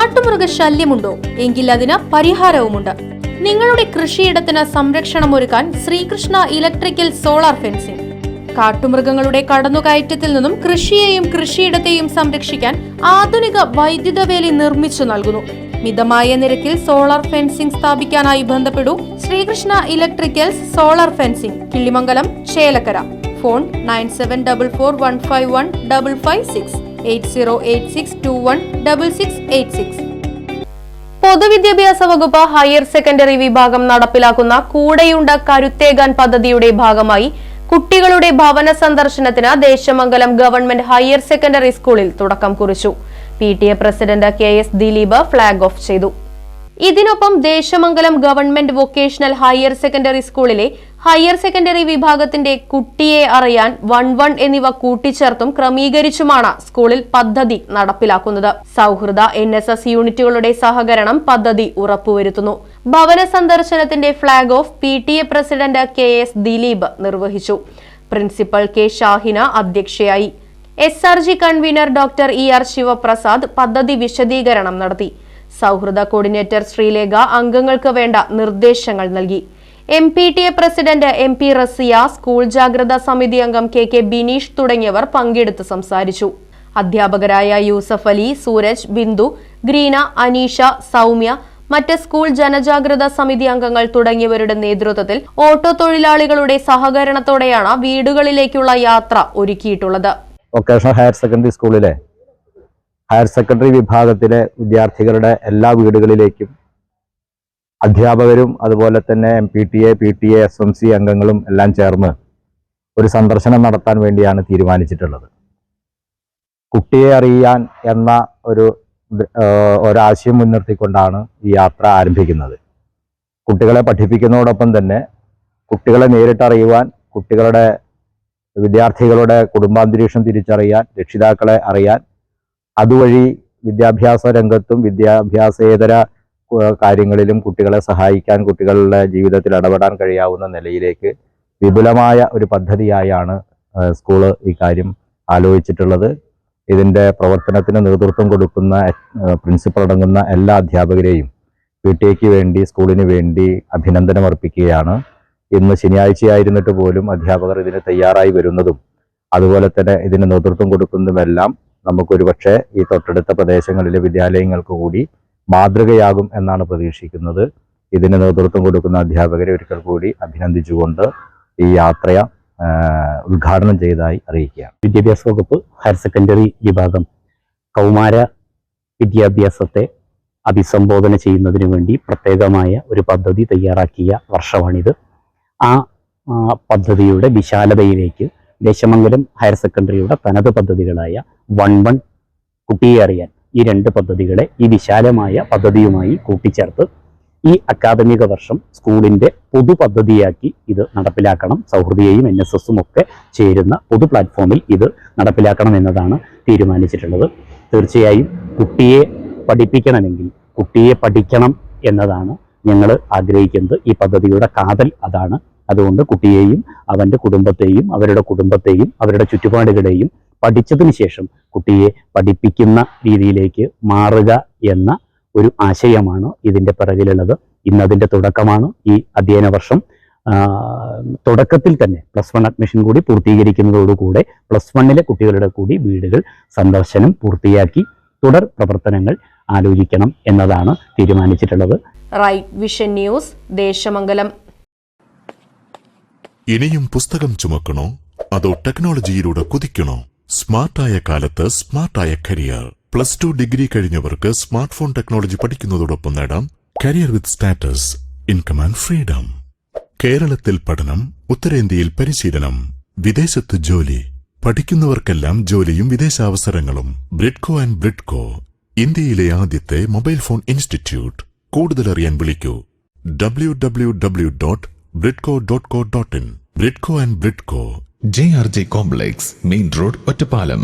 കാട്ടുമൃഗശല്യമുണ്ടോ? എങ്കിൽ അതിന് പരിഹാരവുമുണ്ട്. നിങ്ങളുടെ കൃഷിയിടത്തിന് സംരക്ഷണമൊരുക്കാൻ ശ്രീകൃഷ്ണ ഇലക്ട്രിക്കൽ സോളാർ ഫെൻസിംഗ്. കാട്ടുമൃഗങ്ങളുടെ കടന്നുകയറ്റത്തിൽ നിന്നും കൃഷിയെയും കൃഷിയിടത്തെയും സംരക്ഷിക്കാൻ ആധുനിക വൈദ്യുത വേലി നിർമ്മിച്ചു നൽകുന്നു. മിതമായ നിരക്കിൽ സോളാർ ഫെൻസിംഗ് സ്ഥാപിക്കാനായി ബന്ധപ്പെടൂ. Sreekrishna electricals solar fencing, Killimangalam, Chelakkara. Phone 9744151556 8086216686. പൊതുവിദ്യാഭ്യാസ വകുപ്പ് ഹയർ സെക്കൻഡറി വിഭാഗം നടപ്പിലാക്കുന്ന കൂടെയുണ്ട് കരുത്തേകാൻ പദ്ധതിയുടെ ഭാഗമായി കുട്ടികളുടെ ഭവന സന്ദർശനത്തിന് ദേശമംഗലം ഗവൺമെന്റ് ഹയർ സെക്കൻഡറി സ്കൂളിൽ തുടക്കം കുറിച്ചു. PTA president KS Dileep flag off ചെയ്തു. ഇതിനൊപ്പം Desamangalam government vocational higher secondary സ്കൂളിലെ ഹയർ സെക്കൻഡറി വിഭാഗത്തിന്റെ കുട്ടിയെ അറിയാൻ 11 എന്നിവ കൂട്ടിച്ചേർത്തും ക്രമീകരിച്ചുമാണ് സ്കൂളിൽ പദ്ധതി നടപ്പിലാക്കുന്നത്. സൗഹൃദ NSS യൂണിറ്റുകളുടെ സഹകരണം പദ്ധതി ഉറപ്പുവരുത്തുന്നു. ഭവന സന്ദർശനത്തിന്റെ flag off PTA president KS Dileep നിർവഹിച്ചു. പ്രിൻസിപ്പൽ K ഷാഹിന അധ്യക്ഷയായി. SRG convener doctor ER Sivaprasad പദ്ധതി വിശദീകരണം നടത്തി. സൗഹൃദ കോർഡിനേറ്റർ ശ്രീലേഖ അംഗങ്ങൾക്ക് വേണ്ട നിർദ്ദേശങ്ങൾ നൽകി. MPTA president MP Rasiya, school ജാഗ്രതാ സമിതി അംഗം KK ബിനീഷ് തുടങ്ങിയവർ പങ്കെടുത്ത് സംസാരിച്ചു. അധ്യാപകരായ യൂസഫ് അലി, സൂരജ്, ബിന്ദു, ഗ്രീന, അനീഷ, സൗമ്യ, മറ്റ് സ്കൂൾ ജനജാഗ്രതാ സമിതി അംഗങ്ങൾ തുടങ്ങിയവരുടെ നേതൃത്വത്തിൽ ഓട്ടോ തൊഴിലാളികളുടെ സഹകരണത്തോടെയാണ് വീടുകളിലേക്കുള്ള യാത്ര ഒരുക്കിയിട്ടുള്ളത്. വൊക്കേഷണൽ ഹയർ സെക്കൻഡറി സ്കൂളിലെ ഹയർ സെക്കൻഡറി വിഭാഗത്തിലെ വിദ്യാർത്ഥികളുടെ എല്ലാ വീടുകളിലേക്കും അധ്യാപകരും അതുപോലെ തന്നെ MPTA, PTA, SMC അംഗങ്ങളും എല്ലാം ചേർന്ന് ഒരു സന്ദർശനം നടത്താൻ വേണ്ടിയാണ് തീരുമാനിച്ചിട്ടുള്ളത്. കുട്ടിയെ അറിയാൻ എന്ന ഒരാശയം മുൻനിർത്തിക്കൊണ്ടാണ് ഈ യാത്ര ആരംഭിക്കുന്നത്. കുട്ടികളെ പഠിപ്പിക്കുന്നതോടൊപ്പം തന്നെ കുട്ടികളെ നേരിട്ടറിയുവാൻ, കുട്ടികളുടെ വിദ്യാർത്ഥികളുടെ കുടുംബാന്തരീക്ഷം തിരിച്ചറിയാൻ, രക്ഷിതാക്കളെ അറിയാൻ, അതുവഴി വിദ്യാഭ്യാസ രംഗത്തും വിദ്യാഭ്യാസേതര കാര്യങ്ങളിലും കുട്ടികളെ സഹായിക്കാൻ, കുട്ടികളുടെ ജീവിതത്തിൽ ഇടപെടാൻ കഴിയാവുന്ന നിലയിലേക്ക് വിപുലമായ ഒരു പദ്ധതിയായാണ് സ്കൂള് ഈ കാര്യം ആലോചിച്ചിട്ടുള്ളത്. ഇതിൻ്റെ പ്രവർത്തനത്തിന് നേതൃത്വം കൊടുക്കുന്ന പ്രിൻസിപ്പൽ അടങ്ങുന്ന എല്ലാ അധ്യാപകരെയും PTAക്ക് വേണ്ടി, സ്കൂളിന് വേണ്ടി അഭിനന്ദനം അർപ്പിക്കുകയാണ്. ഇന്ന് ശനിയാഴ്ചയായിരുന്നിട്ട് പോലും അധ്യാപകർ ഇതിന് തയ്യാറായി വരുന്നതും അതുപോലെ തന്നെ ഇതിന് നേതൃത്വം കൊടുക്കുന്നതുമെല്ലാം നമുക്കൊരു പക്ഷേ ഈ തൊട്ടടുത്ത പ്രദേശങ്ങളിലെ വിദ്യാലയങ്ങൾക്ക് കൂടി മാതൃകയാകും എന്നാണ് പ്രതീക്ഷിക്കുന്നത്. ഇതിന് നേതൃത്വം കൊടുക്കുന്ന അധ്യാപകരെ ഒരിക്കൽ കൂടി അഭിനന്ദിച്ചുകൊണ്ട് ഈ യാത്ര ഉദ്ഘാടനം ചെയ്തതായി അറിയിക്കുകയാണ്. വിദ്യാഭ്യാസ വകുപ്പ് ഹയർ സെക്കൻഡറി വിഭാഗം കൗമാര വിദ്യാഭ്യാസത്തെ അഭിസംബോധന ചെയ്യുന്നതിന് വേണ്ടി പ്രത്യേകമായ ഒരു പദ്ധതി തയ്യാറാക്കിയ വർഷമാണിത്. ആ പദ്ധതിയുടെ വിശാലതയിലേക്ക് ദേശമംഗലം ഹയർ സെക്കൻഡറിയുടെ തനത് പദ്ധതികളായ 11 കുട്ടിയെ അറിയാൻ, ഈ 2 പദ്ധതികളെ ഈ വിശാലമായ പദ്ധതിയുമായി കൂട്ടിച്ചേർത്ത് ഈ അക്കാദമിക വർഷം സ്കൂളിൻ്റെ പൊതു പദ്ധതിയാക്കി ഇത് നടപ്പിലാക്കണം. സൗഹൃദയെയും NSSും ഒക്കെ ചേരുന്ന പൊതു പ്ലാറ്റ്ഫോമിൽ ഇത് നടപ്പിലാക്കണം എന്നതാണ് തീരുമാനിച്ചിട്ടുള്ളത്. തീർച്ചയായും കുട്ടിയെ പഠിപ്പിക്കണമെങ്കിൽ കുട്ടിയെ പഠിക്കണം എന്നതാണ് ഞങ്ങൾ ആഗ്രഹിക്കുന്നത്. ഈ പദ്ധതിയുടെ കാതൽ അതാണ്. അതുകൊണ്ട് കുട്ടിയെയും അവൻ്റെ കുടുംബത്തെയും അവരുടെ ചുറ്റുപാടുകളെയും പഠിച്ചതിന് ശേഷം കുട്ടിയെ പഠിപ്പിക്കുന്ന രീതിയിലേക്ക് മാറുക എന്ന ഒരു ആശയമാണ് ഇതിൻ്റെ പിറകിലുള്ളത്. ഇന്നതിൻ്റെ തുടക്കമാണ്. ഈ അധ്യയന വർഷം തുടക്കത്തിൽ തന്നെ +1 അഡ്മിഷൻ കൂടി പൂർത്തീകരിക്കുന്നതോടുകൂടെ +1 കുട്ടികളുടെ കൂടി വീടുകൾ സന്ദർശനം പൂർത്തിയാക്കി തുടർ പ്രവർത്തനങ്ങൾ ആലോചിക്കണം എന്നതാണ് തീരുമാനിച്ചിട്ടുള്ളത്. Right Vision News, Desamangalam. ഇനിയും പുസ്തകം ചുമക്കണോ അതോ ടെക്നോളജിയിലൂടെ കുതിക്കണോ? സ്മാർട്ടായ കാലത്ത് സ്മാർട്ടായ കരിയർ. +2 ഡിഗ്രി കഴിഞ്ഞവർക്ക് സ്മാർട്ട് ഫോൺ ടെക്നോളജി പഠിക്കുന്നതോടൊപ്പം നേടാം career with status, income and freedom. കേരളത്തിൽ പഠനം, ഉത്തരേന്ത്യയിൽ പരിശീലനം, വിദേശത്ത് ജോലി. പഠിക്കുന്നവർക്കെല്ലാം ജോലിയും വിദേശാവസരങ്ങളും. ബ്രിഡ്കോ ആൻഡ് ബ്രിഡ്കോ, ഇന്ത്യയിലെ ആദ്യത്തെ മൊബൈൽ ഫോൺ ഇൻസ്റ്റിറ്റ്യൂട്ട്. കൂടുതലറിയാൻ വിളിക്കൂ www.bridco.co.in. Bridco and Bridco, JRJ complex, main road, Ottapalam.